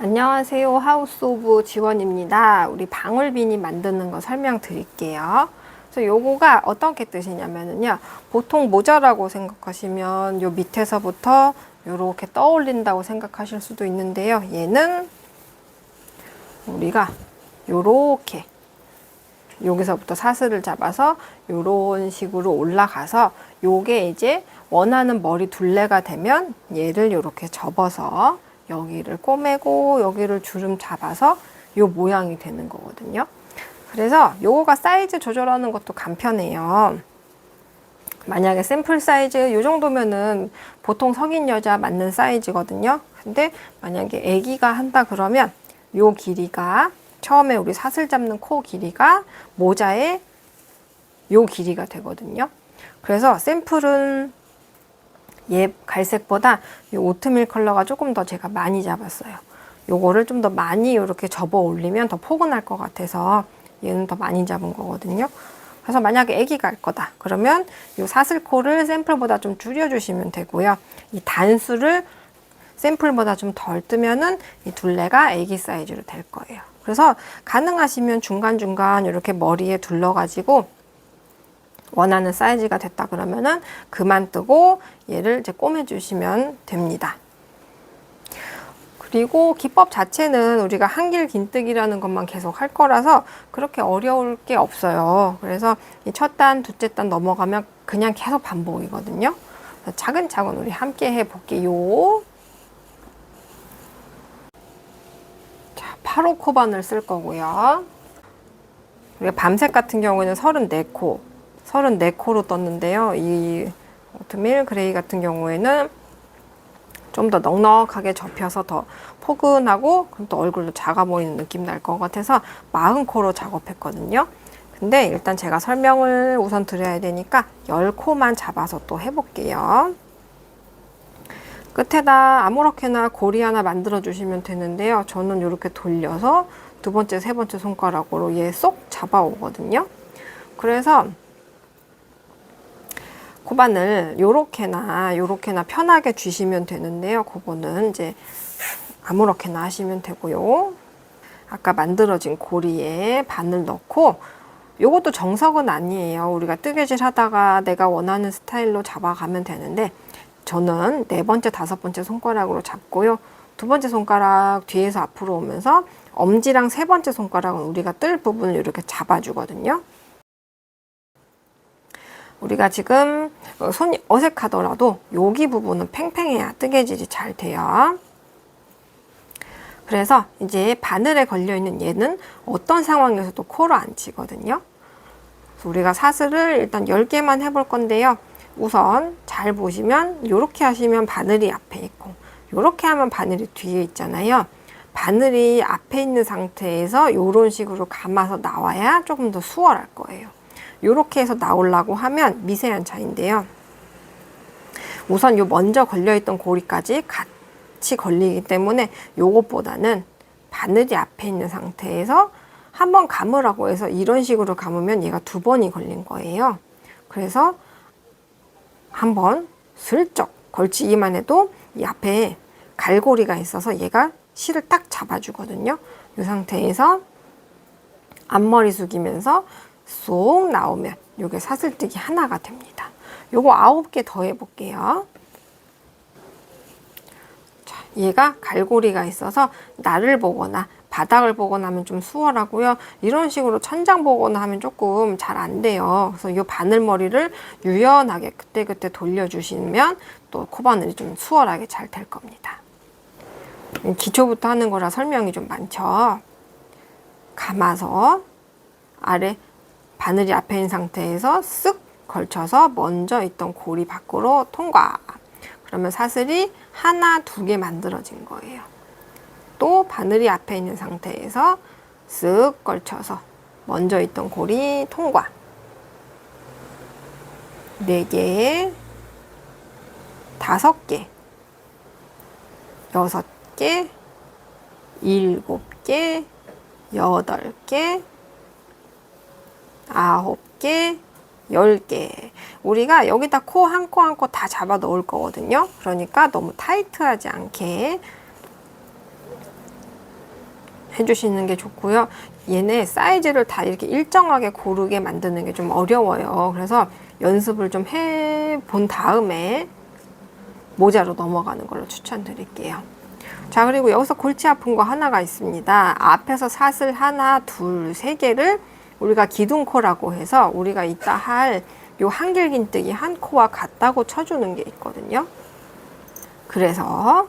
안녕하세요. 하우스 오브 지원입니다. 우리 방울비니 만드는 거 설명드릴게요. 그래서 요거가 어떻게 뜻이냐면요. 보통 모자라고 생각하시면 요 밑에서부터 요렇게 떠올린다고 생각하실 수도 있는데요. 얘는 우리가 요렇게 여기서부터 사슬을 잡아서 요런 식으로 올라가서 요게 이제 원하는 머리 둘레가 되면 얘를 요렇게 접어서 여기를 꼬매고 여기를 주름 잡아서 요 모양이 되는 거거든요. 그래서 요거가 사이즈 조절하는 것도 간편해요. 만약에 샘플 사이즈 요 정도면은 보통 성인 여자 맞는 사이즈거든요. 근데 만약에 아기가 한다 그러면 요 길이가 처음에 우리 사슬 잡는 코 길이가 모자의 요 길이가 되거든요. 그래서 샘플은 얘 갈색보다 이 오트밀 컬러가 조금 더 제가 많이 잡았어요. 요거를 좀 더 많이 이렇게 접어 올리면 더 포근할 것 같아서 얘는 더 많이 잡은 거거든요. 그래서 만약에 아기가 할 거다 그러면 이 사슬코를 샘플보다 좀 줄여주시면 되고요. 이 단수를 샘플보다 좀 덜 뜨면은 이 둘레가 아기 사이즈로 될 거예요. 그래서 가능하시면 중간중간 이렇게 머리에 둘러가지고 원하는 사이즈가 됐다 그러면은 그만 뜨고 얘를 이제 꼬매 주시면 됩니다. 그리고 기법 자체는 우리가 한길 긴뜨기라는 것만 계속 할 거라서 그렇게 어려울 게 없어요. 그래서 이 첫 단, 둘째 단 넘어가면 그냥 계속 반복이거든요. 차근차근 우리 함께 해볼게요. 자, 8호 코반을 쓸 거고요. 우리가 밤색 같은 경우에는 34코, 34코로 떴는데요. 이 오트밀 그레이 같은 경우에는 좀 더 넉넉하게 접혀서 더 포근하고 그럼 또 얼굴도 작아 보이는 느낌 날 것 같아서 40코로 작업했거든요. 근데 일단 제가 설명을 우선 드려야 되니까 10코만 잡아서 또 해볼게요. 끝에다 아무렇게나 고리 하나 만들어 주시면 되는데요. 저는 이렇게 돌려서 두 번째, 세 번째 손가락으로 얘 쏙 잡아 오거든요. 그래서 코바늘 요렇게나 편하게 쥐시면 되는데요. 그거는 이제 아무렇게나 하시면 되고요. 아까 만들어진 고리에 바늘 넣고 요것도 정석은 아니에요. 우리가 뜨개질 하다가 내가 원하는 스타일로 잡아가면 되는데 저는 네 번째, 다섯 번째 손가락으로 잡고요. 두 번째 손가락 뒤에서 앞으로 오면서 엄지랑 세 번째 손가락은 우리가 뜰 부분을 이렇게 잡아주거든요. 우리가 지금 손이 어색하더라도 여기 부분은 팽팽해야 뜨개질이 잘 돼요. 그래서 이제 바늘에 걸려있는 얘는 어떤 상황에서도 코로 안 치거든요. 그래서 우리가 사슬을 일단 10개만 해볼 건데요. 우선 잘 보시면 이렇게 하시면 바늘이 앞에 있고 이렇게 하면 바늘이 뒤에 있잖아요. 바늘이 앞에 있는 상태에서 이런 식으로 감아서 나와야 조금 더 수월할 거예요. 이렇게 해서 나오려고 하면 미세한 차이인데요. 우선 요 먼저 걸려있던 고리까지 같이 걸리기 때문에 요것보다는 바늘이 앞에 있는 상태에서 한번 감으라고 해서 이런 식으로 감으면 얘가 두 번이 걸린 거예요. 그래서 한번 슬쩍 걸치기만 해도 이 앞에 갈고리가 있어서 얘가 실을 딱 잡아주거든요. 이 상태에서 앞머리 숙이면서 쏙 나오면 요게 사슬뜨기 하나가 됩니다. 요거 9개 더 해볼게요. 자, 얘가 갈고리가 있어서 나를 보거나 바닥을 보거나 하면 좀 수월하고요. 이런 식으로 천장 보거나 하면 조금 잘 안 돼요. 그래서 이 바늘머리를 유연하게 그때그때 돌려주시면 또 코바늘이 좀 수월하게 잘 될 겁니다. 기초부터 하는 거라 설명이 좀 많죠. 감아서 아래 바늘이 앞에 있는 상태에서 쓱 걸쳐서 먼저 있던 고리 밖으로 통과. 그러면 사슬이 하나, 두 개 만들어진 거예요. 또 바늘이 앞에 있는 상태에서 쓱 걸쳐서 먼저 있던 고리 통과. 4개, 5개, 6개, 7개, 8개, 9개, 10개. 우리가 여기다 코 한 코 한 코 다 잡아 넣을 거거든요. 그러니까 너무 타이트하지 않게 해주시는 게 좋고요. 얘네 사이즈를 다 이렇게 일정하게 고르게 만드는 게 좀 어려워요. 그래서 연습을 좀 해본 다음에 모자로 넘어가는 걸로 추천드릴게요. 자, 그리고 여기서 골치 아픈 거 하나가 있습니다. 앞에서 사슬 하나, 둘, 세 개를 우리가 기둥코라고 해서 우리가 이따 할 요 한길긴뜨기 한 코와 같다고 쳐주는 게 있거든요. 그래서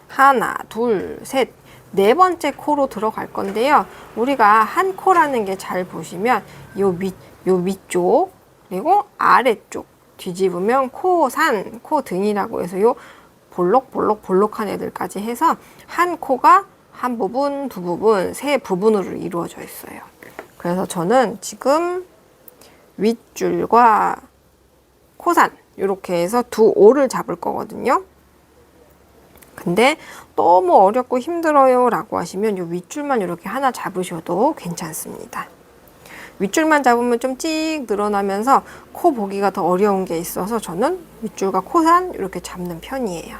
하나, 둘, 셋, 네 번째 코로 들어갈 건데요. 우리가 한 코라는 게 잘 보시면 요 위쪽 그리고 아래쪽 뒤집으면 코산, 코등이라고 해서 요 볼록볼록한 애들까지 해서 한 코가 한 부분, 두 부분, 세 부분으로 이루어져 있어요. 그래서 저는 지금 윗줄과 코산 이렇게 해서 두 올을 잡을 거거든요. 근데 너무 어렵고 힘들어요 라고 하시면 이 윗줄만 이렇게 하나 잡으셔도 괜찮습니다. 윗줄만 잡으면 좀 찍 늘어나면서 코 보기가 더 어려운 게 있어서 저는 윗줄과 코산 이렇게 잡는 편이에요.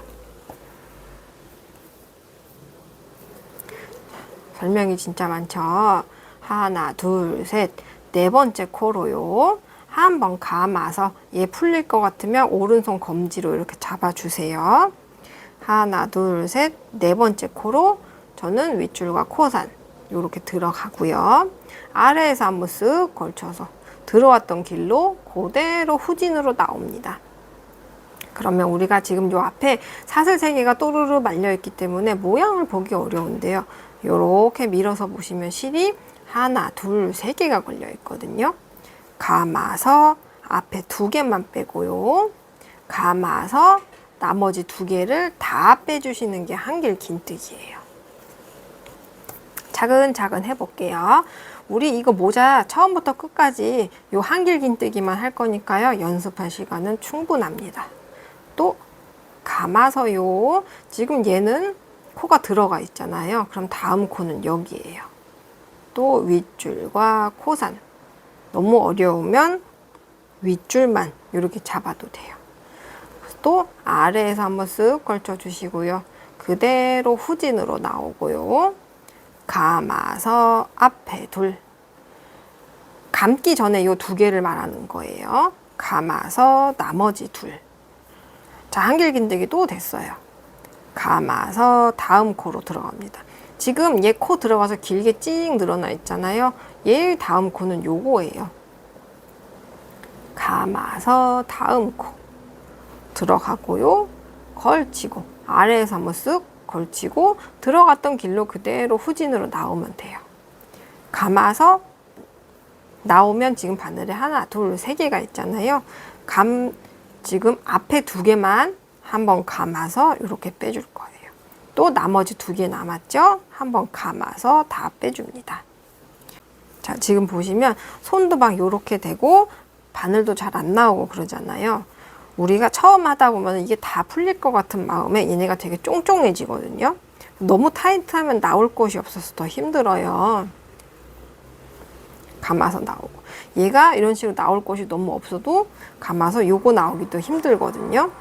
설명이 진짜 많죠. 하나, 둘, 셋, 네 번째 코로요. 한번 감아서 얘 풀릴 것 같으면 오른손 검지로 이렇게 잡아주세요. 하나, 둘, 셋, 네 번째 코로 저는 윗줄과 코산 이렇게 들어가고요. 아래에서 한번 쓱 걸쳐서 들어왔던 길로 그대로 후진으로 나옵니다. 그러면 우리가 지금 요 앞에 사슬 3개가 또르르 말려 있기 때문에 모양을 보기 어려운데요. 요렇게 밀어서 보시면 실이 하나, 둘, 3개가 걸려 있거든요. 감아서 앞에 2개만 빼고요. 감아서 나머지 2개를 다 빼주시는 게 한길긴뜨기예요. 차근차근 해볼게요. 우리 이거 모자 처음부터 끝까지 요 한길긴뜨기만 할 거니까요. 연습할 시간은 충분합니다. 또 감아서요. 지금 얘는 코가 들어가 있잖아요. 그럼 다음 코는 여기예요. 또 윗줄과 코산. 너무 어려우면 윗줄만 이렇게 잡아도 돼요. 또 아래에서 한번 쓱 걸쳐 주시고요. 그대로 후진으로 나오고요. 감아서 앞에 둘. 감기 전에 이 2개를 말하는 거예요. 감아서 나머지 둘. 자, 한길긴뜨기 또 됐어요. 감아서 다음 코로 들어갑니다. 지금 얘 코 들어가서 길게 찡 늘어나 있잖아요. 얘 다음 코는 요거예요. 감아서 다음 코 들어가고요. 걸치고 아래에서 한번 쓱 걸치고 들어갔던 길로 그대로 후진으로 나오면 돼요. 감아서 나오면 지금 바늘에 하나, 둘, 3개가 있잖아요. 지금 앞에 2개만 한번 감아서 이렇게 빼줄 거예요. 또 나머지 2개 남았죠? 한번 감아서 다 빼줍니다. 자, 지금 보시면 손도 막 이렇게 되고 바늘도 잘 안 나오고 그러잖아요. 우리가 처음 하다 보면 이게 다 풀릴 것 같은 마음에 얘네가 되게 쫑쫑해지거든요. 너무 타이트하면 나올 곳이 없어서 더 힘들어요. 감아서 나오고. 얘가 이런 식으로 나올 곳이 너무 없어도 감아서 요거 나오기도 힘들거든요.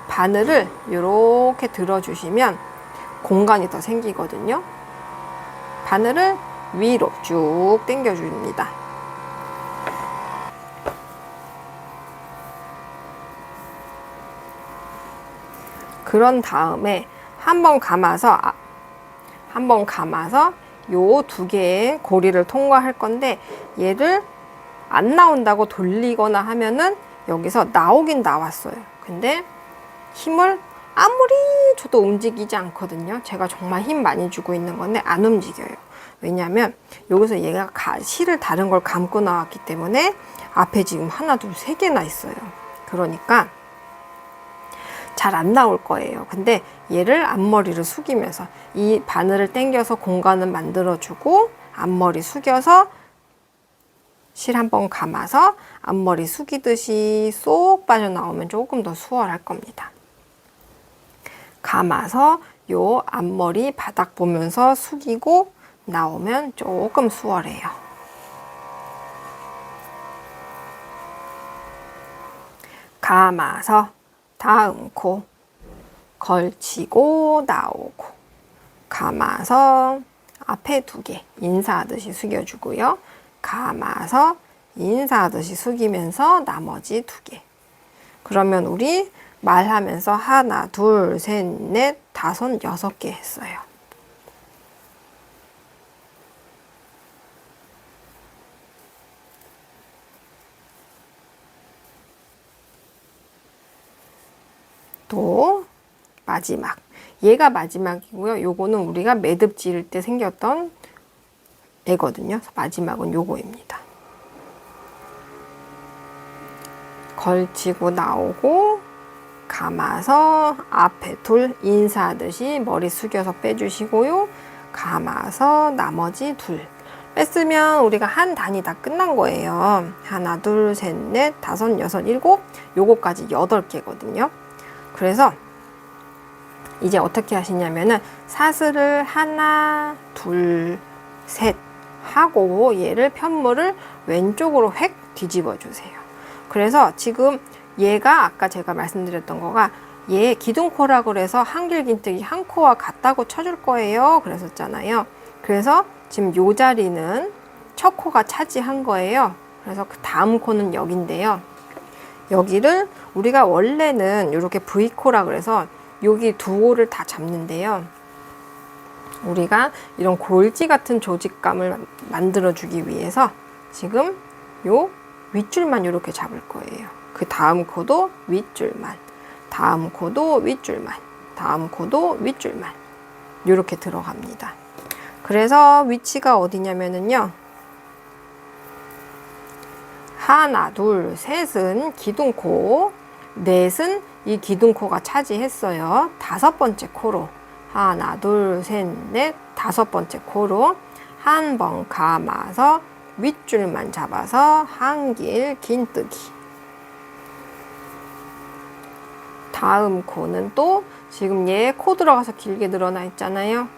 바늘을 이렇게 들어주시면 공간이 더 생기거든요. 바늘을 위로 쭉 당겨줍니다. 그런 다음에 한번 감아서 요 2개의 고리를 통과할 건데 얘를 안 나온다고 돌리거나 하면은 여기서 나오긴 나왔어요. 근데 힘을 아무리 줘도 움직이지 않거든요. 제가 정말 힘 많이 주고 있는 건데 안 움직여요. 왜냐하면 여기서 얘가 실을 다른 걸 감고 나왔기 때문에 앞에 지금 하나, 둘, 3개나 있어요. 그러니까 잘 안 나올 거예요. 근데 얘를 앞머리를 숙이면서 이 바늘을 당겨서 공간을 만들어주고 앞머리 숙여서 실 한번 감아서 앞머리 숙이듯이 쏙 빠져나오면 조금 더 수월할 겁니다. 감아서 요 앞머리 바닥 보면서 숙이고 나오면 조금 수월해요. 감아서 다음 코 걸치고 나오고 감아서 앞에 2개 인사하듯이 숙여주고요. 감아서 인사하듯이 숙이면서 나머지 2개. 그러면 우리 말하면서 하나, 둘, 셋, 넷, 다섯, 6개 했어요. 또 마지막. 얘가 마지막이고요. 요거는 우리가 매듭 지을 때 생겼던 애거든요. 그래서 마지막은 요거입니다. 걸치고 나오고 감아서 앞에 2 인사하듯이 머리 숙여서 빼주시고요. 감아서 나머지 2 뺐으면 우리가 한 단이 다 끝난 거예요. 하나, 둘, 셋, 넷, 다섯, 여섯, 일곱, 요거까지 8개거든요. 그래서 이제 어떻게 하시냐면은 사슬을 하나, 둘, 셋 하고 얘를 편물을 왼쪽으로 획 뒤집어 주세요. 그래서 지금 얘가 아까 제가 말씀드렸던 거가 얘 기둥코라 그래서 한길긴뜨기 한 코와 같다고 쳐줄 거예요. 그랬었잖아요. 그래서 지금 요 자리는 첫 코가 차지한 거예요. 그래서 그 다음 코는 여기인데요. 여기를 우리가 원래는 이렇게 V코라 그래서 여기 2호를 다 잡는데요. 우리가 이런 골지 같은 조직감을 만들어 주기 위해서 지금 요 윗줄만 이렇게 잡을 거예요. 그 다음 코도 윗줄만, 다음 코도 윗줄만, 다음 코도 윗줄만 이렇게 들어갑니다. 그래서 위치가 어디냐면은요. 하나, 둘, 셋은 기둥코, 넷은 이 기둥코가 차지했어요. 5번째 코로 하나, 둘, 셋, 넷, 5번째 코로 한 번 감아서 윗줄만 잡아서 한길 긴뜨기. 다음 코는 또 지금 얘 코 들어가서 길게 늘어나 있잖아요.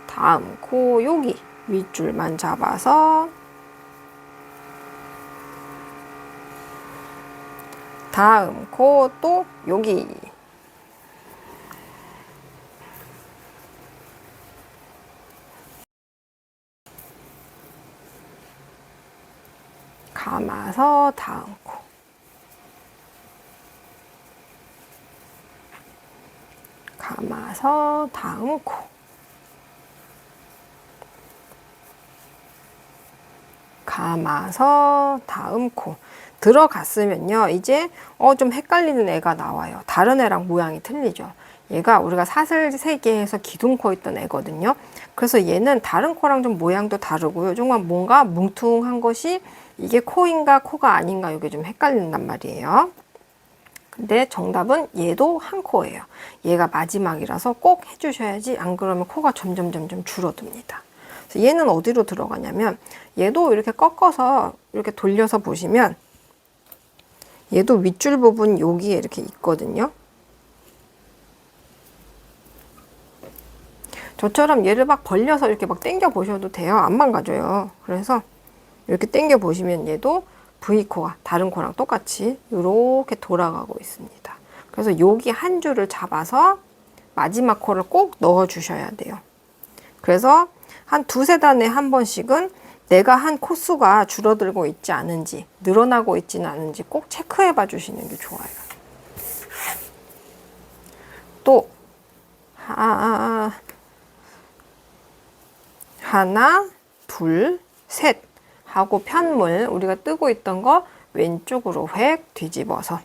다음 코 여기 윗줄만 잡아서 다음 코 또 여기 감아서 다음 코 감아서 다음 코 감아서 다음 코 들어갔으면요. 이제 좀 헷갈리는 애가 나와요. 다른 애랑 모양이 틀리죠. 얘가 우리가 사슬 3개 해서 기둥코 있던 애거든요. 그래서 얘는 다른 코랑 좀 모양도 다르고요. 정말 뭔가 뭉퉁한 것이 이게 코인가 코가 아닌가 이게 좀 헷갈린단 말이에요. 근데 정답은 얘도 한 코예요. 얘가 마지막이라서 꼭 해주셔야지 안 그러면 코가 점점 줄어듭니다. 그래서 얘는 어디로 들어가냐면 얘도 이렇게 꺾어서 이렇게 돌려서 보시면 얘도 윗줄 부분 여기에 이렇게 있거든요. 저처럼 얘를 막 벌려서 이렇게 막 당겨 보셔도 돼요. 안 망가져요. 그래서 이렇게 당겨 보시면 얘도 V코가 다른 코랑 똑같이 이렇게 돌아가고 있습니다. 그래서 여기 한 줄을 잡아서 마지막 코를 꼭 넣어 주셔야 돼요. 그래서 한 2-3단에 한 번씩은 내가 한 코수가 줄어들고 있지 않은지 늘어나고 있지는 않은지 꼭 체크해 봐 주시는 게 좋아요. 또 하나, 둘, 셋 하고 편물 우리가 뜨고 있던 거 왼쪽으로 획 뒤집어서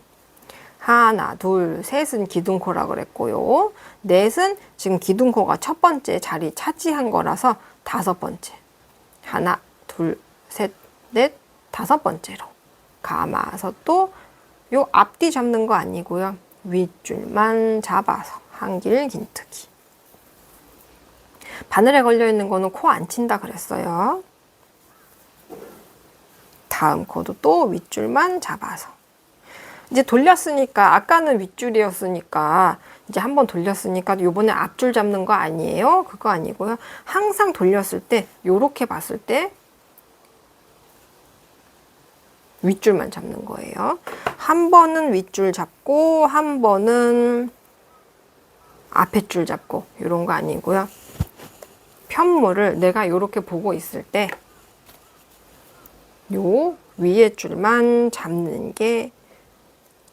하나, 둘, 셋은 기둥코라 그랬고요. 넷은 지금 기둥코가 첫 번째 자리 차지한 거라서 5번째. 하나, 둘, 셋, 넷, 5번째로 감아서 또 요 앞뒤 잡는 거 아니고요. 윗줄만 잡아서 한길 긴뜨기. 바늘에 걸려 있는 거는 코 안 친다 그랬어요. 다음 코도 또 윗줄만 잡아서 이제 돌렸으니까 아까는 윗줄이었으니까 이제 한번 돌렸으니까 요번에 앞줄 잡는 거 아니에요? 그거 아니고요. 항상 돌렸을 때 요렇게 봤을 때 윗줄만 잡는 거예요. 한 번은 윗줄 잡고 한 번은 앞에 줄 잡고 이런 거 아니고요. 편물을 내가 이렇게 보고 있을 때 요 위에 줄만 잡는 게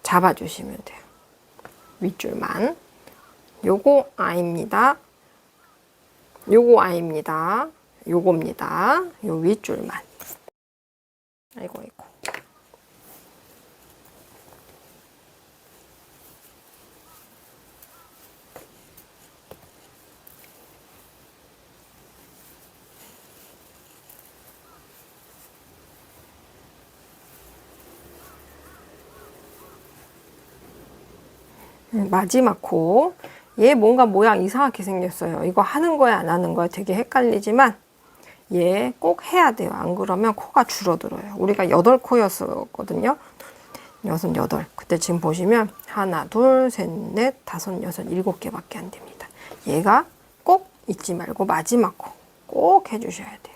잡아주시면 돼요. 윗줄만. 요거 I입니다. 요거 I입니다. 요겁니다. 요 윗줄만. 아이고, 아이고. 마지막 코. 얘 뭔가 모양 이상하게 생겼어요. 이거 하는 거야, 안 하는 거야 되게 헷갈리지만 얘 꼭 해야 돼요. 안 그러면 코가 줄어들어요. 우리가 8코였었거든요. 6, 8. 그때 지금 보시면 하나, 둘, 셋, 넷, 다섯, 여섯, 7개밖에 안 됩니다. 얘가 꼭 잊지 말고 마지막 코 꼭 해주셔야 돼요.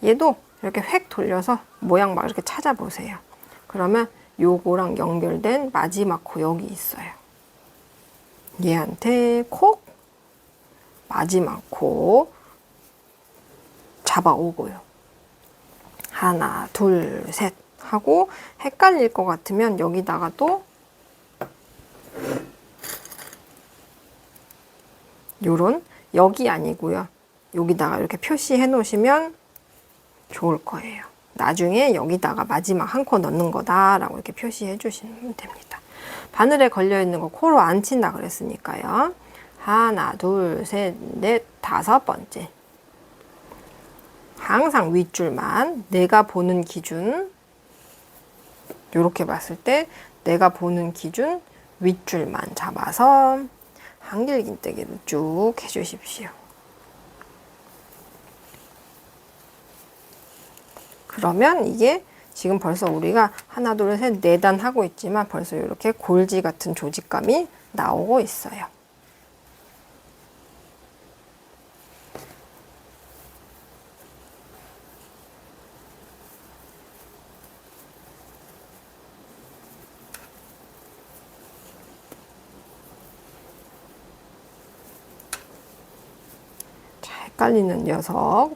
얘도 이렇게 획 돌려서 모양 막 이렇게 찾아보세요. 그러면 요거랑 연결된 마지막 코 여기 있어요. 얘한테 콕 마지막 코 잡아오고요. 하나, 둘, 셋 하고 헷갈릴 것 같으면 여기다가 또 요런 여기 아니고요. 여기다가 이렇게 표시해 놓으시면 좋을 거예요. 나중에 여기다가 마지막 한 코 넣는 거다라고 이렇게 표시해 주시면 됩니다. 바늘에 걸려있는 거 코로 안 친다 그랬으니까요. 하나, 둘, 셋, 넷, 5번째. 항상 윗줄만 내가 보는 기준 이렇게 봤을 때 내가 보는 기준 윗줄만 잡아서 한길긴뜨기를 쭉 해주십시오. 그러면 이게 지금 벌써 우리가 하나, 둘, 셋, 4단 하고 있지만 벌써 이렇게 골지 같은 조직감이 나오고 있어요. 자, 헷갈리는 녀석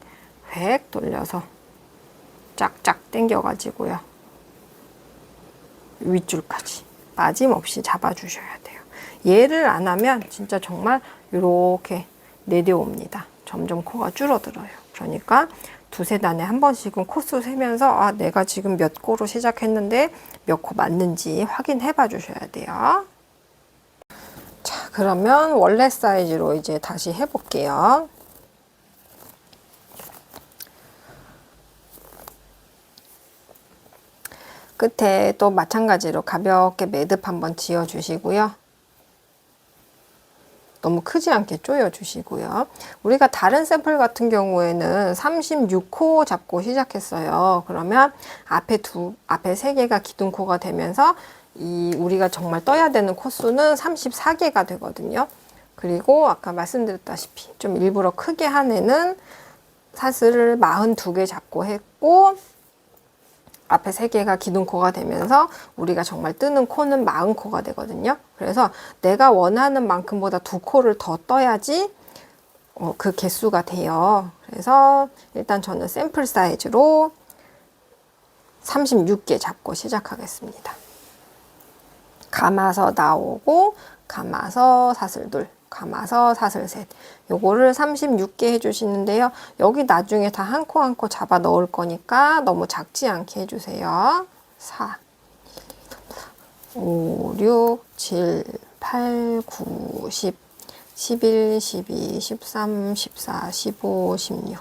획 돌려서 쫙쫙 당겨가지고요. 윗줄까지 빠짐없이 잡아주셔야 돼요. 얘를 안 하면 진짜 정말 이렇게 내려옵니다. 점점 코가 줄어들어요. 그러니까 2, 3단에 한 번씩은 코수 세면서 아, 내가 지금 몇 코로 시작했는데 몇 코 맞는지 확인해 봐 주셔야 돼요. 자, 그러면 원래 사이즈로 이제 다시 해볼게요. 끝에 또 마찬가지로 가볍게 매듭 한번 지어 주시고요. 너무 크지 않게 조여 주시고요. 우리가 다른 샘플 같은 경우에는 36코 잡고 시작했어요. 그러면 앞에 3개가 기둥코가 되면서 우리가 정말 떠야 되는 코수는 34개가 되거든요. 그리고 아까 말씀드렸다시피 좀 일부러 크게 한 애는 사슬을 42개 잡고 했고 앞에 3개가 기둥코가 되면서 우리가 정말 뜨는 코는 40코가 되거든요. 그래서 내가 원하는 만큼보다 2코를 더 떠야지 그 개수가 돼요. 그래서 일단 저는 샘플 사이즈로 36개 잡고 시작하겠습니다. 감아서 나오고 감아서 사슬 둘, 감아서 사슬 셋. 요거를 36개 해주시는데요. 여기 나중에 다 한 코 한 코 잡아 넣을 거니까 너무 작지 않게 해주세요. 4, 5, 6, 7, 8, 9, 10, 11, 12, 13, 14, 15, 16.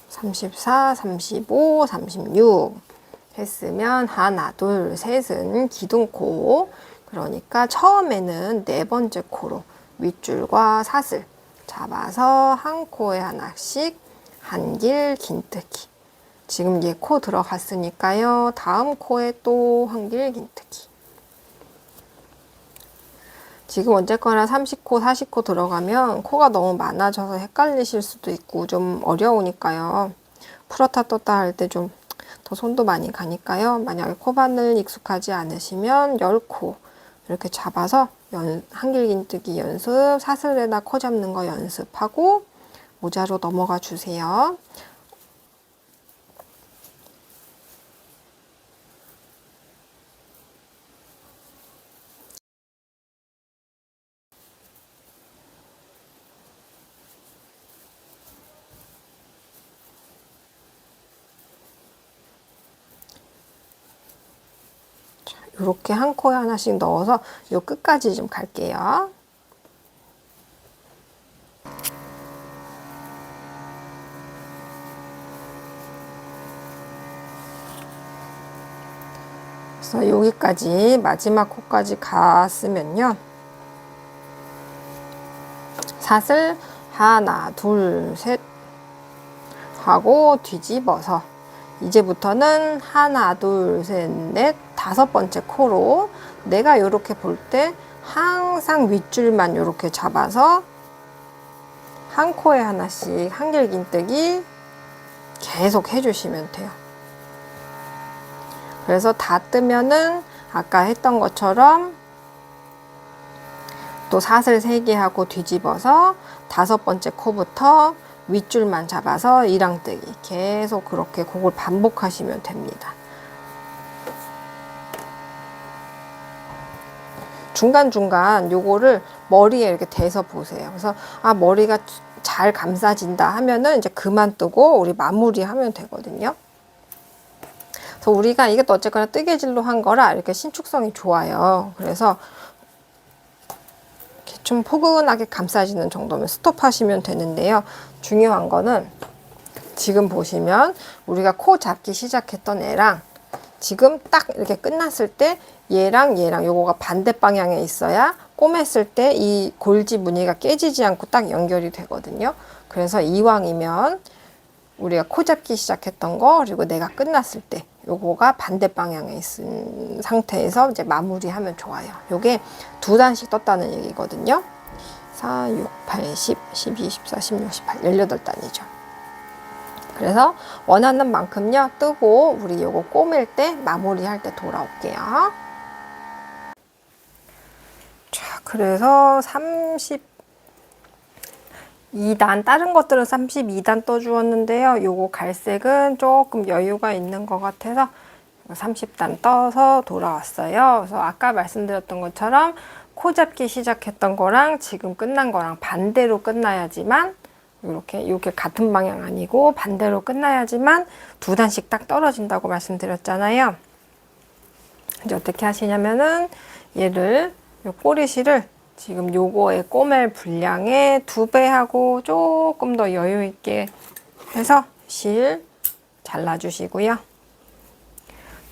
34, 35, 36 했으면 하나, 둘, 셋은 기둥코. 그러니까 처음에는 4번째 코로 윗줄과 사슬 잡아서 한 코에 하나씩 한길 긴뜨기. 지금 얘 코 들어갔으니까요. 다음 코에 또 한길 긴뜨기. 지금 어쨌거나 30코, 40코 들어가면 코가 너무 많아져서 헷갈리실 수도 있고 좀 어려우니까요. 풀었다 떴다 할 때 좀 더 손도 많이 가니까요. 만약에 코바늘 익숙하지 않으시면 10코 이렇게 잡아서 한길긴뜨기 연습, 사슬에다 코 잡는 거 연습하고 모자로 넘어가 주세요. 이렇게 한 코에 하나씩 넣어서 요 끝까지 좀 갈게요. 그래서 여기까지 마지막 코까지 갔으면요. 사슬 하나, 둘, 셋 하고 뒤집어서 이제부터는 하나, 둘, 셋, 넷, 5번째 코로 내가 이렇게 볼 때 항상 윗줄만 이렇게 잡아서 한 코에 하나씩 한길긴뜨기 계속 해주시면 돼요. 그래서 다 뜨면은 아까 했던 것처럼 또 사슬 3개 하고 뒤집어서 5번째 코부터 윗줄만 잡아서 이랑뜨기 계속 그렇게 그걸 반복하시면 됩니다. 중간중간 요거를 머리에 이렇게 대서 보세요. 그래서 아 머리가 잘 감싸진다 하면은 이제 그만 뜨고 우리 마무리하면 되거든요. 그래서 우리가 이것도 어쨌거나 뜨개질로 한 거라 이렇게 신축성이 좋아요. 그래서 이렇게 좀 포근하게 감싸지는 정도면 스톱하시면 되는데요. 중요한 거는 지금 보시면 우리가 코 잡기 시작했던 애랑 지금 딱 이렇게 끝났을 때 얘랑 요거가 반대 방향에 있어야 꼬맸을 때 이 골지 무늬가 깨지지 않고 딱 연결이 되거든요. 그래서 이왕이면 우리가 코 잡기 시작했던 거 그리고 내가 끝났을 때 요거가 반대 방향에 있는 상태에서 이제 마무리하면 좋아요. 요게 2단씩 떴다는 얘기거든요. 4, 6, 8, 10, 12, 14, 16, 18, 18단이죠. 그래서 원하는 만큼요 뜨고 우리 요거 꼬맬 때 마무리할 때 돌아올게요. 자, 그래서 32단 다른 것들은 32단 떠주었는데요. 요거 갈색은 조금 여유가 있는 것 같아서 30단 떠서 돌아왔어요. 그래서 아까 말씀드렸던 것처럼 코 잡기 시작했던 거랑 지금 끝난 거랑 반대로 끝나야지만 이렇게 같은 방향 아니고 반대로 끝나야지만 2단씩 딱 떨어진다고 말씀드렸잖아요. 이제 어떻게 하시냐면은 얘를 요 꼬리실을 지금 요거의 꼬맬 분량의 2배 하고 조금 더 여유 있게 해서 실 잘라주시고요.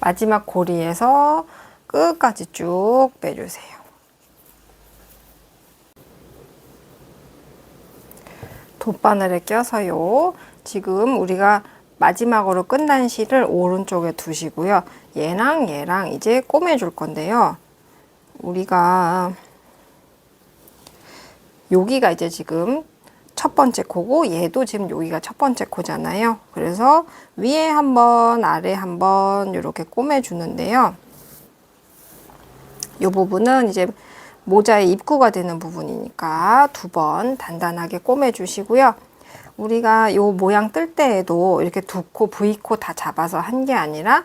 마지막 고리에서 끝까지 쭉 빼주세요. 돗바늘에 껴서요. 지금 우리가 마지막으로 끝난 실을 오른쪽에 두시고요. 얘랑 이제 꼬매줄 건데요. 우리가 여기가 이제 지금 첫 번째 코고 얘도 지금 여기가 첫 번째 코잖아요. 그래서 위에 한번 아래 한번 이렇게 꼬매주는데요. 이 부분은 이제 모자의 입구가 되는 부분이니까 2번 단단하게 꼬매주시고요. 우리가 요 모양 뜰 때에도 이렇게 2코, V코 다 잡아서 한 게 아니라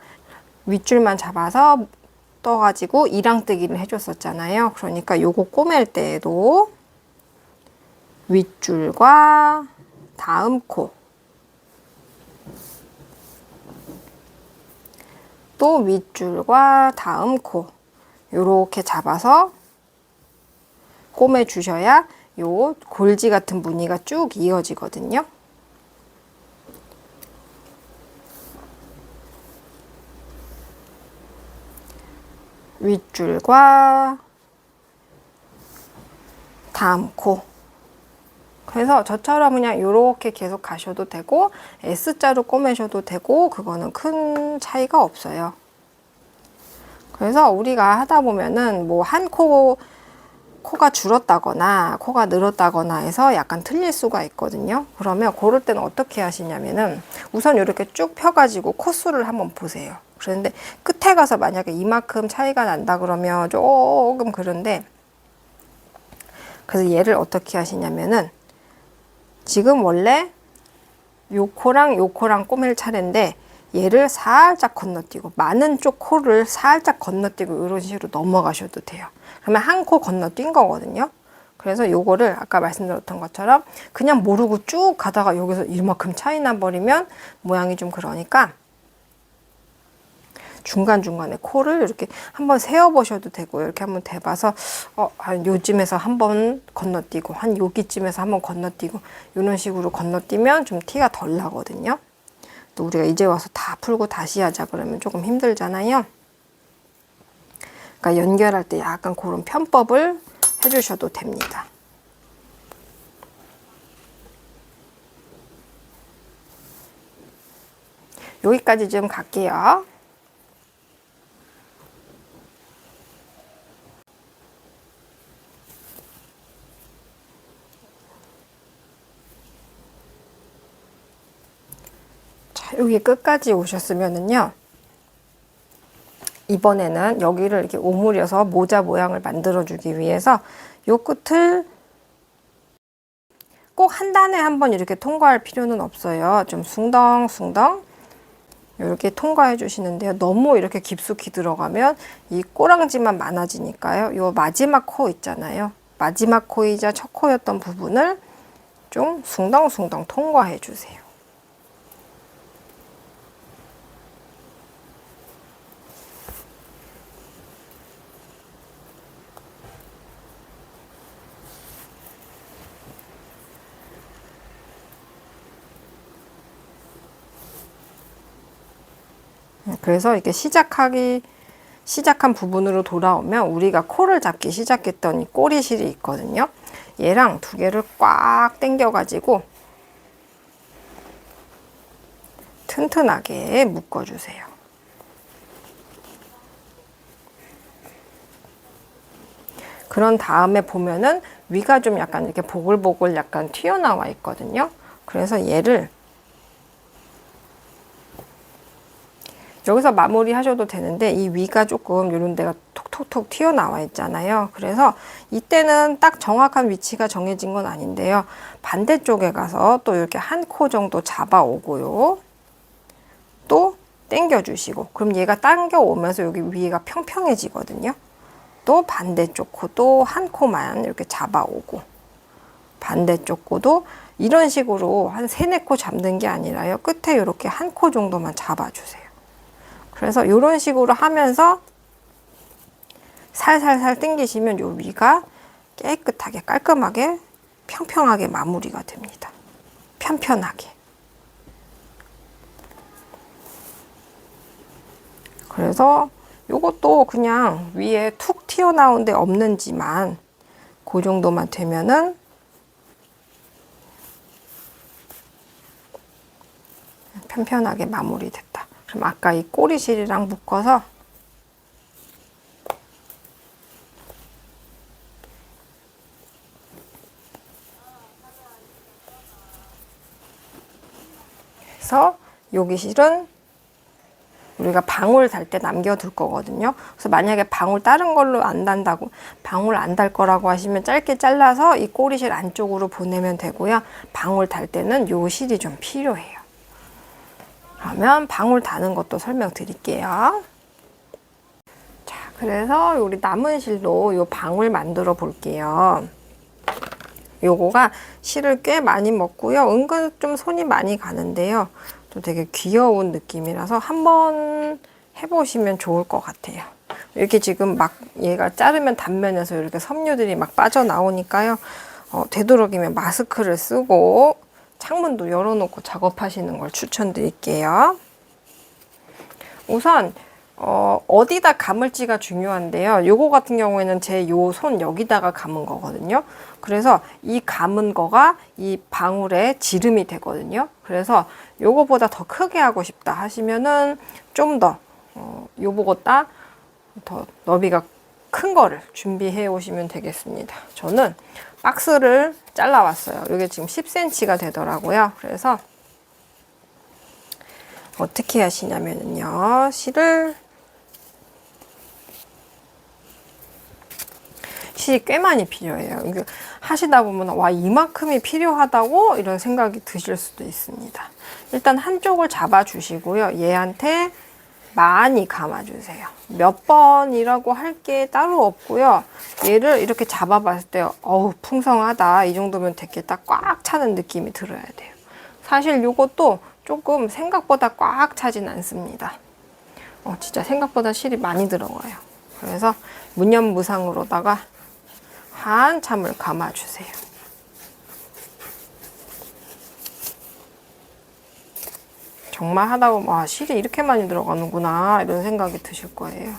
윗줄만 잡아서 떠가지고 이랑뜨기를 해줬었잖아요. 그러니까 요거 꼬맬 때에도 윗줄과 다음 코 또 윗줄과 다음 코 요렇게 잡아서 꼬매 주셔야 요 골지 같은 무늬가 쭉 이어지거든요. 윗줄과 다음 코. 그래서 저처럼 그냥 이렇게 계속 가셔도 되고 S자로 꼬매셔도 되고 그거는 큰 차이가 없어요. 그래서 우리가 하다 보면은 뭐 한 코 코가 줄었다거나 코가 늘었다거나 해서 약간 틀릴 수가 있거든요. 그러면 그럴 때는 어떻게 하시냐면은 우선 이렇게 쭉 펴가지고 콧수를 한번 보세요. 그런데 끝에 가서 만약에 이만큼 차이가 난다 그러면 조금 그런데, 그래서 얘를 어떻게 하시냐면은 지금 원래 요 코랑 꼬맬 차례인데 얘를 살짝 건너뛰고 많은 쪽 코를 살짝 건너뛰고 이런 식으로 넘어가셔도 돼요. 그러면 한 코 건너뛴 거거든요. 그래서 요거를 아까 말씀드렸던 것처럼 그냥 모르고 쭉 가다가 여기서 이만큼 차이 나버리면 모양이 좀 그러니까 중간중간에 코를 이렇게 한번 세어보셔도 되고, 이렇게 한번 대봐서 한 요쯤에서 한번 건너뛰고 한 여기쯤에서 한번 건너뛰고 이런 식으로 건너뛰면 좀 티가 덜 나거든요. 또 우리가 이제 와서 다 풀고 다시 하자 그러면 조금 힘들잖아요. 그러니까 연결할 때 약간 그런 편법을 해주셔도 됩니다. 여기까지 좀 갈게요. 자, 여기 끝까지 오셨으면은요. 이번에는 여기를 이렇게 오므려서 모자 모양을 만들어주기 위해서 요 끝을 꼭 한 단에 한번 이렇게 통과할 필요는 없어요. 좀 숭덩숭덩 이렇게 통과해 주시는데요. 너무 이렇게 깊숙이 들어가면 이 꼬랑지만 많아지니까요. 요 마지막 코 있잖아요. 마지막 코이자 첫 코였던 부분을 좀 숭덩숭덩 통과해 주세요. 그래서 이렇게 시작한 부분으로 돌아오면 우리가 코를 잡기 시작했던 이 꼬리실이 있거든요. 얘랑 두 개를 꽉 당겨가지고 튼튼하게 묶어주세요. 그런 다음에 보면은 위가 좀 약간 이렇게 보글보글 약간 튀어나와 있거든요. 그래서 얘를 여기서 마무리 하셔도 되는데 이 위가 조금 이런 데가 톡톡톡 튀어나와 있잖아요. 그래서 이때는 딱 정확한 위치가 정해진 건 아닌데요. 반대쪽에 가서 또 이렇게 한 코 정도 잡아오고요. 또 당겨주시고, 그럼 얘가 당겨오면서 여기 위가 평평해지거든요. 또 반대쪽 코도 한 코만 이렇게 잡아오고, 반대쪽 코도 이런 식으로 한 3-4코 잡는 게 아니라요. 끝에 이렇게 한 코 정도만 잡아주세요. 그래서 이런 식으로 하면서 살살살 당기시면 요 위가 깨끗하게 깔끔하게 평평하게 마무리가 됩니다. 편편하게. 그래서 요것도 그냥 위에 툭 튀어나온 데 없는지만 그 정도만 되면은 편편하게 마무리됐다. 그럼 아까 이 꼬리실이랑 묶어서 해서 여기 실은 우리가 방울 달 때 남겨둘 거거든요. 그래서 만약에 방울 다른 걸로 안 단다고, 방울 안 달 거라고 하시면 짧게 잘라서 이 꼬리실 안쪽으로 보내면 되고요. 방울 달 때는 요 실이 좀 필요해요. 그러면 방울 다는 것도 설명드릴게요. 자, 그래서 우리 남은 실도 요 방울 만들어 볼게요. 요거가 실을 꽤 많이 먹고요. 은근 좀 손이 많이 가는데요. 또 되게 귀여운 느낌이라서 한번 해보시면 좋을 것 같아요. 이렇게 지금 막 얘가 자르면 단면에서 이렇게 섬유들이 막 빠져나오니까요. 되도록이면 마스크를 쓰고 창문도 열어놓고 작업하시는 걸 추천드릴게요. 우선 어디다 감을지가 중요한데요. 요거 같은 경우에는 제 요 손 여기다가 감은 거거든요. 그래서 이 감은 거가 이 방울에 지름이 되거든요. 그래서 요거보다 더 크게 하고 싶다 하시면은 좀 더 요거보다 더 너비가 큰 거를 준비해 오시면 되겠습니다. 저는 박스를 잘라왔어요. 이게 지금 10cm가 되더라고요. 그래서 어떻게 하시냐면요. 실이 꽤 많이 필요해요. 이게 하시다 보면 와, 이만큼이 필요하다고 이런 생각이 드실 수도 있습니다. 일단 한쪽을 잡아 주시고요. 얘한테 많이 감아주세요. 몇 번이라고 할 게 따로 없고요. 얘를 이렇게 잡아봤을 때 어우 풍성하다, 이 정도면 되겠다, 꽉 차는 느낌이 들어야 돼요. 사실 요것도 조금 생각보다 꽉 차진 않습니다. 진짜 생각보다 실이 많이 들어가요. 그래서 무념무상으로다가 한참을 감아주세요. 정말 하다 보면 와, 실이 이렇게 많이 들어가는구나 이런 생각이 드실 거예요.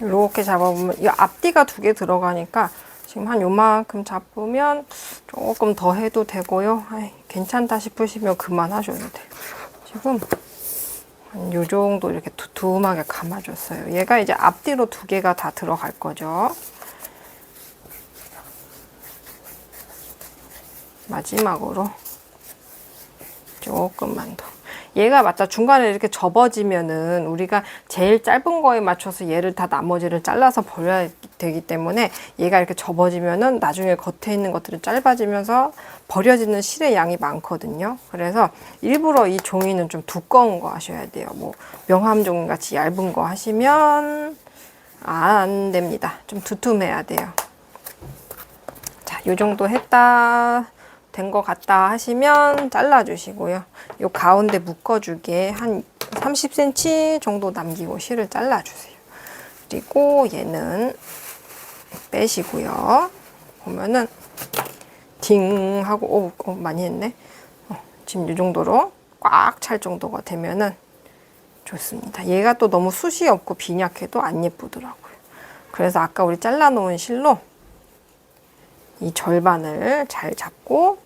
이렇게 잡아보면 이 앞뒤가 2개 들어가니까 지금 한 요만큼 잡으면 조금 더 해도 되고요. 괜찮다 싶으시면 그만하셔도 돼요. 지금 한 요 정도 이렇게 두툼하게 감아줬어요. 얘가 이제 앞뒤로 2개가 다 들어갈 거죠. 마지막으로 조금만 더. 얘가 맞다 중간에 이렇게 접어지면은 우리가 제일 짧은 거에 맞춰서 얘를 다 나머지를 잘라서 버려야 되기 때문에 얘가 이렇게 접어지면은 나중에 겉에 있는 것들은 짧아지면서 버려지는 실의 양이 많거든요. 그래서 일부러 이 종이는 좀 두꺼운 거 하셔야 돼요. 뭐 명함 종이 같이 얇은 거 하시면 안 됩니다. 좀 두툼해야 돼요. 자, 요 정도 했다. 된 것 같다 하시면 잘라주시고요. 요 가운데 묶어주게 한 30cm 정도 남기고 실을 잘라주세요. 그리고 얘는 빼시고요. 보면은 딩 하고 많이 했네. 지금 이 정도로 꽉 찰 정도가 되면은 좋습니다. 얘가 또 너무 숱이 없고 빈약해도 안 예쁘더라고요. 그래서 아까 우리 잘라놓은 실로 이 절반을 잘 잡고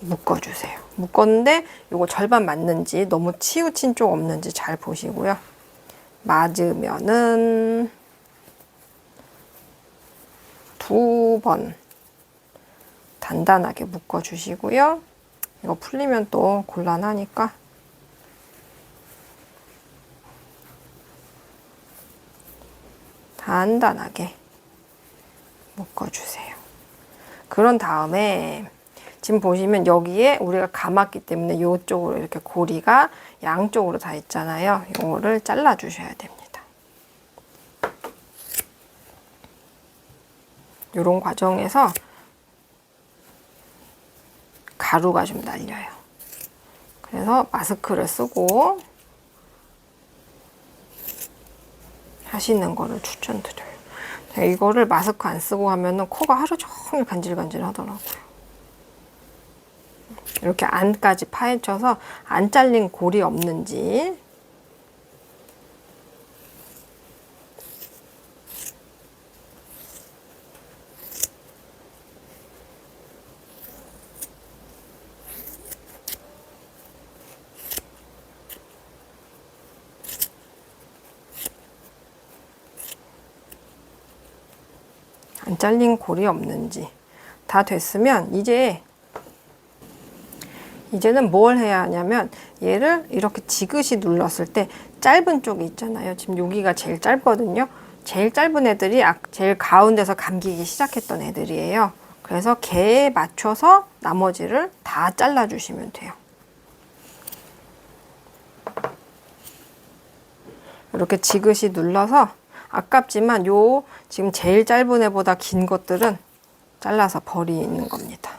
묶어주세요. 묶었는데 이거 절반 맞는지 너무 치우친 쪽 없는지 잘 보시고요. 맞으면은 2번 단단하게 묶어주시고요. 이거 풀리면 또 곤란하니까 단단하게 묶어주세요. 그런 다음에 지금 보시면 여기에 우리가 감았기 때문에 이쪽으로 이렇게 고리가 양쪽으로 다 있잖아요. 이거를 잘라 주셔야 됩니다. 이런 과정에서 가루가 좀 날려요. 그래서 마스크를 쓰고 하시는 거를 추천드려요. 이거를 마스크 안 쓰고 하면은 코가 하루 종일 간질간질 하더라고요. 이렇게 안까지 파헤쳐서 안 잘린 골이 없는지 안 잘린 골이 없는지 다 됐으면 이제는 뭘 해야 하냐면 얘를 이렇게 지그시 눌렀을 때 짧은 쪽이 있잖아요. 지금 여기가 제일 짧거든요. 제일 짧은 애들이 제일 가운데서 감기기 시작했던 애들이에요. 그래서 걔에 맞춰서 나머지를 다 잘라주시면 돼요. 이렇게 지그시 눌러서 아깝지만 요 지금 제일 짧은 애보다 긴 것들은 잘라서 버리는 겁니다.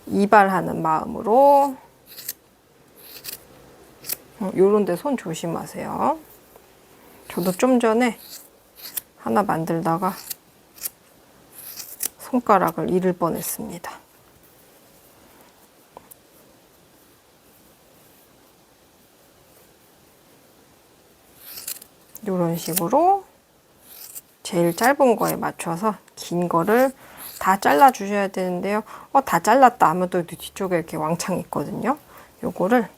이발하는 마음으로 요런 데 손 조심하세요. 저도 좀 전에 하나 만들다가 손가락을 잃을 뻔했습니다. 요런 식으로 제일 짧은 거에 맞춰서 긴 거를 다 잘라 주셔야 되는데요. 다 잘랐다 하면 또 뒤쪽에 이렇게 왕창 있거든요. 요거를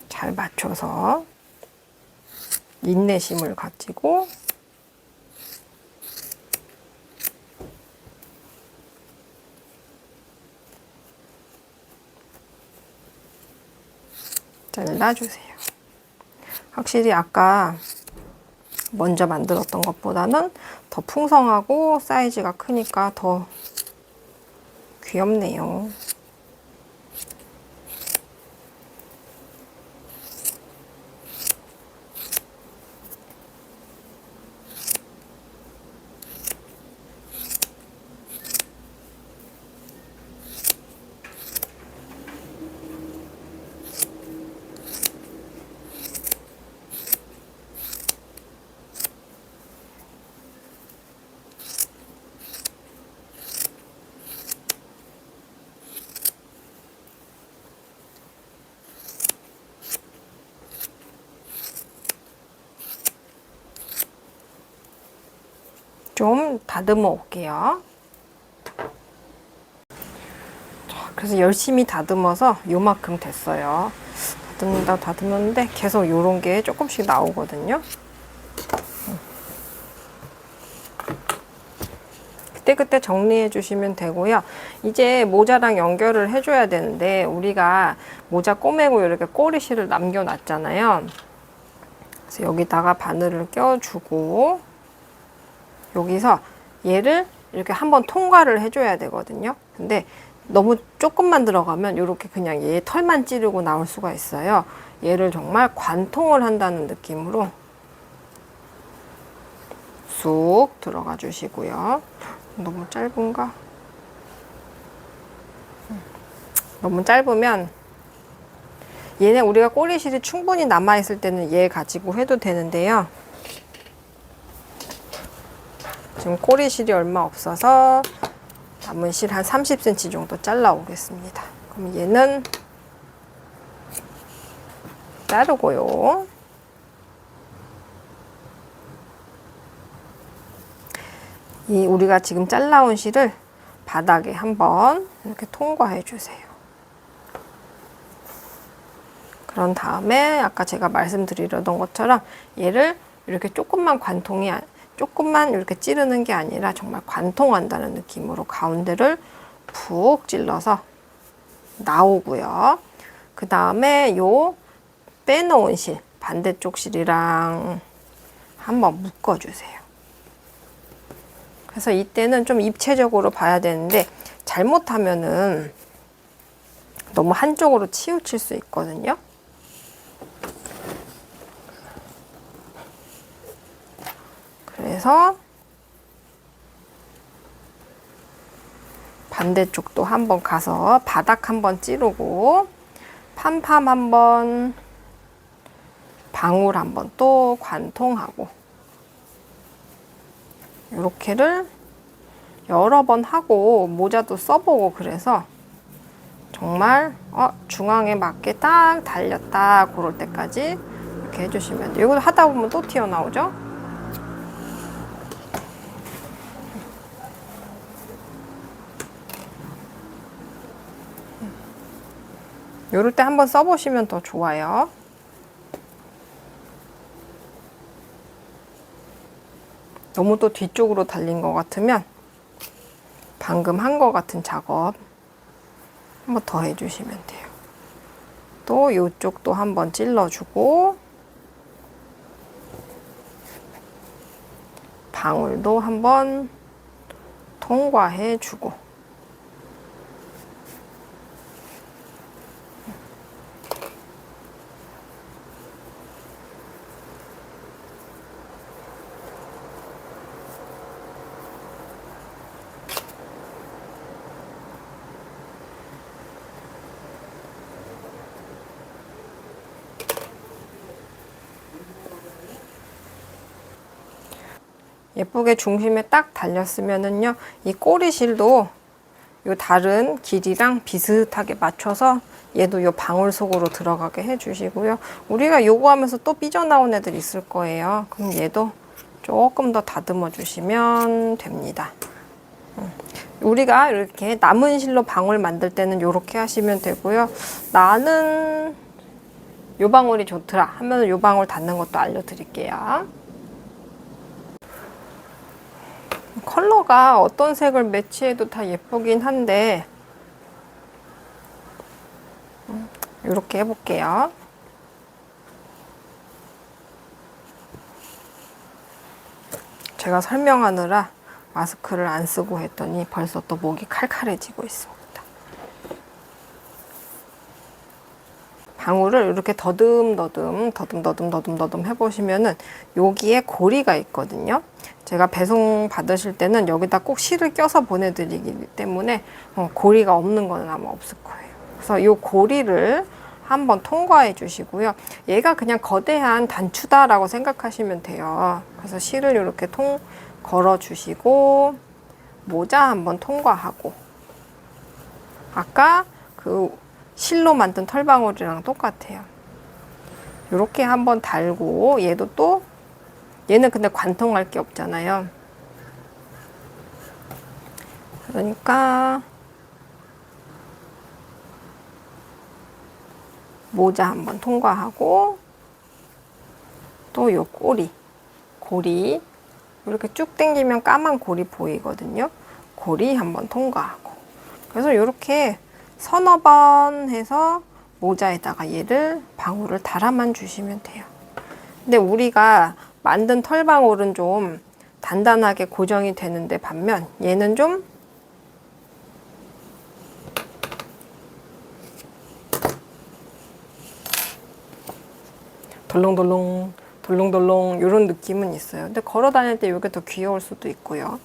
잘 맞춰서 인내심을 가지고 잘라주세요. 확실히 아까 먼저 만들었던 것보다는 더 풍성하고 사이즈가 크니까 더 귀엽네요. 좀 다듬어 올게요. 그래서 열심히 다듬어서 요만큼 됐어요. 다듬는다 다듬었는데 계속 요런 게 조금씩 나오거든요. 그때그때 정리해 주시면 되고요. 이제 모자랑 연결을 해줘야 되는데 우리가 모자 꼬매고 이렇게 꼬리실을 남겨놨잖아요. 그래서 여기다가 바늘을 껴주고 여기서 얘를 이렇게 한번 통과를 해줘야 되거든요. 근데 너무 조금만 들어가면 이렇게 그냥 얘 털만 찌르고 나올 수가 있어요. 얘를 정말 관통을 한다는 느낌으로 쑥 들어가 주시고요. 너무 짧은가? 너무 짧으면 얘네 우리가 꼬리실이 충분히 남아있을 때는 얘 가지고 해도 되는데요. 지금 꼬리실이 얼마 없어서 남은 실 한 30cm 정도 잘라 오겠습니다. 그럼 얘는 자르고요. 이 우리가 지금 잘라온 실을 바닥에 한번 이렇게 통과해 주세요. 그런 다음에 아까 제가 말씀드리려던 것처럼 얘를 이렇게 조금만 이렇게 찌르는 게 아니라 정말 관통한다는 느낌으로 가운데를 푹 찔러서 나오고요. 그 다음에 요 빼놓은 실, 반대쪽 실이랑 한번 묶어주세요. 그래서 이때는 좀 입체적으로 봐야 되는데 잘못하면은 너무 한쪽으로 치우칠 수 있거든요. 그래서 반대쪽도 한번 가서 바닥 한번 찌르고 팜팜 한번 방울 한번 또 관통하고 이렇게를 여러 번 하고 모자도 써보고 그래서 정말 중앙에 맞게 딱 달렸다 그럴 때까지 이렇게 해주시면 돼요. 이거 하다 보면 또 튀어나오죠? 요럴 때 한번 써보시면 더 좋아요. 너무 또 뒤쪽으로 달린 것 같으면 방금 한 것 같은 작업 한번 더 해주시면 돼요. 또 이쪽도 한번 찔러주고 방울도 한번 통과해주고 예쁘게 중심에 딱 달렸으면은요, 이 꼬리실도 요 다른 길이랑 비슷하게 맞춰서 얘도 요 방울 속으로 들어가게 해주시고요. 우리가 요거 하면서 또 삐져나온 애들 있을 거예요. 그럼 얘도 조금 더 다듬어 주시면 됩니다. 우리가 이렇게 남은 실로 방울 만들 때는 이렇게 하시면 되고요. 나는 요 방울이 좋더라 하면 요 방울 닫는 것도 알려드릴게요. 컬러가 어떤 색을 매치해도 다 예쁘긴 한데 이렇게 해볼게요. 제가 설명하느라 마스크를 안 쓰고 했더니 벌써 또 목이 칼칼해지고 있습니다. 방울을 이렇게 더듬더듬 해보시면은 여기에 고리가 있거든요. 제가 배송 받으실 때는 여기다 꼭 실을 껴서 보내드리기 때문에 고리가 없는 건 아마 없을 거예요. 그래서 이 고리를 한번 통과해 주시고요. 얘가 그냥 거대한 단추다라고 생각하시면 돼요. 그래서 실을 이렇게 걸어 주시고 모자 한번 통과하고 아까 그 실로 만든 털방울이랑 똑같아요. 이렇게 한번 달고 얘도 또 얘는 근데 관통할 게 없잖아요. 그러니까 모자 한번 통과하고 또 요 고리 이렇게 쭉 당기면 까만 고리 보이거든요. 고리 한번 통과하고 그래서 이렇게 서너 번 해서 모자에다가 얘를 방울을 달아만 주시면 돼요. 근데 우리가 만든 털방울은 좀 단단하게 고정이 되는데 반면 얘는 좀 덜렁덜렁 이런 느낌은 있어요. 근데 걸어 다닐 때 이게 더 귀여울 수도 있고요.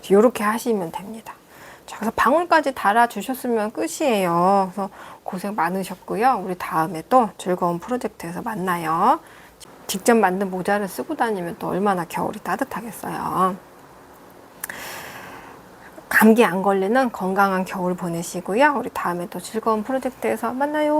이렇게 하시면 됩니다. 자, 그래서 방울까지 달아주셨으면 끝이에요. 그래서 고생 많으셨고요. 우리 다음에 또 즐거운 프로젝트에서 만나요. 직접 만든 모자를 쓰고 다니면 또 얼마나 겨울이 따뜻하겠어요. 감기 안 걸리는 건강한 겨울 보내시고요. 우리 다음에 또 즐거운 프로젝트에서 만나요.